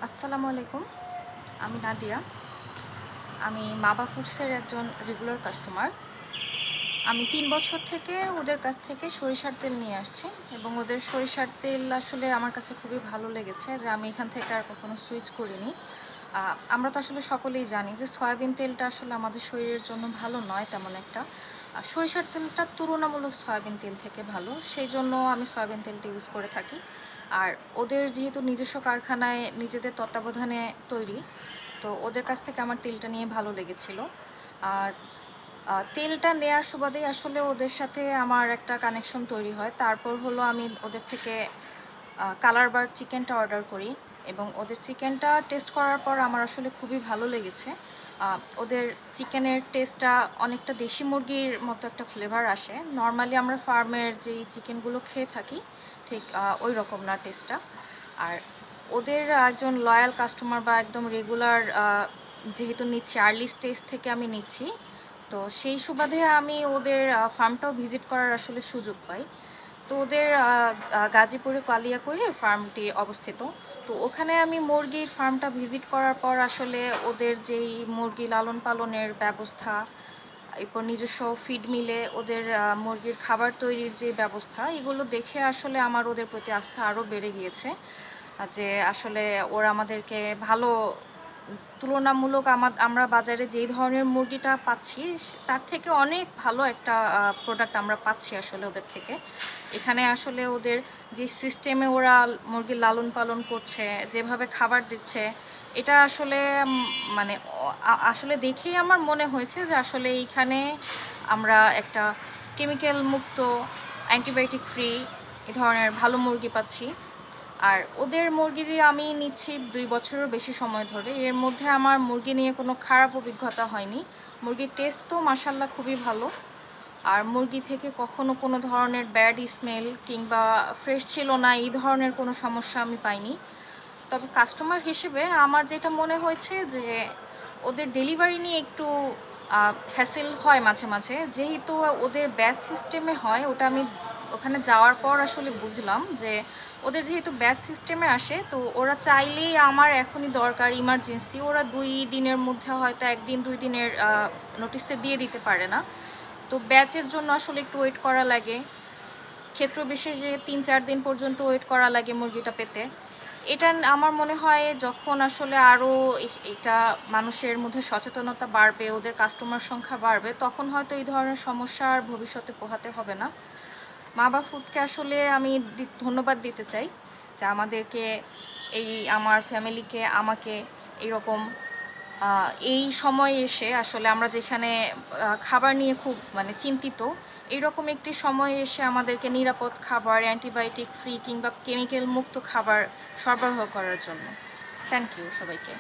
আসসালামু আলাইকুম। আমি নাদিয়া। আমি মাবা ফুডসের একজন রেগুলার কাস্টমার। আমি ৩ বছর থেকে ওদের কাছ থেকে সরিষার তেল নিয়ে আসছি এবং ওদের সরিষার তেল আসলে আমার কাছে খুবই ভালো লেগেছে যে আমি এখান থেকে আর কখনো সুইচ করিনি। আমরা তো আসলে সকলেই জানি যে সয়াবিন তেলটা আসলে আমাদের শরীরের জন্য ভালো নয় তেমন একটা। সরিষার তেলটা তুলনামূলক সয়াবিন তেল থেকে ভালো, সেই জন্য আমি সয়াবিন তেলটা ইউজ করে থাকি। আর ওদের যেহেতু নিজস্ব কারখানায় নিজেদের তত্ত্বাবধানে তৈরি, তো ওদের কাছ থেকে আমার তেলটা নিয়ে ভালো লেগেছিল। আর তেলটা নেয়ার সুবাদেই আসলে ওদের সাথে আমার একটা কানেকশন তৈরি হয়। তারপর হলো আমি ওদের থেকে কালার বার চিকেনটা অর্ডার করি এবং ওদের চিকেনটা টেস্ট করার পর আমার আসলে খুবই ভালো লেগেছে। ওদের চিকেনের টেস্টটা অনেকটা দেশি মুরগির মতো একটা ফ্লেভার আসে। নর্মালি আমরা ফার্মের যেই চিকেনগুলো খেয়ে থাকি ঠিক ওই রকম না টেস্টটা। আর ওদের একজন লয়াল কাস্টমার বা একদম রেগুলার যেহেতু নিচ্ছি, আর্লি স্টেজ থেকে আমি নিচ্ছি, তো সেই সুবাদে আমি ওদের ফার্মটাও ভিজিট করার আসলে সুযোগ পাই। তো ওদের গাজীপুরে কালিয়াকৈরে ফার্মটি অবস্থিত। তো ওখানে আমি মুরগির ফার্মটা ভিজিট করার পর আসলে ওদের যেই মুরগি লালন পালনের ব্যবস্থা, এরপর নিজস্ব ফিড মিলে ওদের মুরগির খাবার তৈরির যে ব্যবস্থা, এগুলো দেখে আসলে আমার ওদের প্রতি আস্থা আরও বেড়ে গিয়েছে। যে আসলে ওরা আমাদেরকে ভালো, তুলনামূলক আমরা বাজারে যেই ধরনের মুরগিটা পাচ্ছি তার থেকে অনেক ভালো একটা প্রোডাক্ট আমরা পাচ্ছি আসলে ওদের থেকে। এখানে আসলে ওদের যে সিস্টেমে ওরা মুরগির লালন পালন করছে, যেভাবে খাবার দিচ্ছে, এটা আসলে মানে আসলে দেখেই আমার মনে হয়েছে যে আসলে এইখানে আমরা একটা কেমিক্যাল মুক্ত, অ্যান্টিবায়োটিক ফ্রি এ ধরনের ভালো মুরগি পাচ্ছি। আর ওদের মুরগি যে আমি নিচ্ছি 2 বছরেরও বেশি সময় ধরে, এর মধ্যে আমার মুরগি নিয়ে কোনো খারাপ অভিজ্ঞতা হয়নি। মুরগির টেস্ট তো মাশাআল্লাহ খুবই ভালো। আর মুরগি থেকে কখনো কোনো ধরনের ব্যাড স্মেল কিংবা ফ্রেশ ছিল না, এই ধরনের কোনো সমস্যা আমি পাইনি। তবে কাস্টমার হিসেবে আমার যেটা মনে হয়েছে যে ওদের ডেলিভারি নিয়ে একটু হ্যাসেল হয় মাঝে মাঝে, যেহেতু ওদের ব্যাচ সিস্টেমে হয়। ওটা আমি ওখানে যাওয়ার পর আসলে বুঝলাম যে ওদের যেহেতু ব্যাচ সিস্টেমে আসে, তো ওরা চাইলেই আমার এখনই দরকার ইমার্জেন্সি, ওরা 2 দিনের মধ্যে হয়তো 1 দিন 2 দিনের নোটিসে দিয়ে দিতে পারে না। তো ব্যাচের জন্য আসলে একটু ওয়েট করা লাগে, ক্ষেত্র বিশেষে 3-4 দিন পর্যন্ত ওয়েট করা লাগে মুরগিটা পেতে। এটা আমার মনে হয় যখন আসলে আরও এটা মানুষের মধ্যে সচেতনতা বাড়বে, ওদের কাস্টমার সংখ্যা বাড়বে, তখন হয়তো এই ধরনের সমস্যা আর ভবিষ্যতে পোহাতে হবে না। মাবা ফুডকে আসলে আমি ধন্যবাদ দিতে চাই যে আমাদেরকে, এই আমার ফ্যামিলিকে, আমাকে এইরকম এই সময়ে এসে, আসলে আমরা যেখানে খাবার নিয়ে খুব চিন্তিত, এইরকম একটি সময়ে এসে আমাদেরকে নিরাপদ খাবার, অ্যান্টিবায়োটিক ফ্রি কিংবা কেমিক্যাল মুক্ত খাবার সরবরাহ করার জন্য। থ্যাংক ইউ সবাইকে।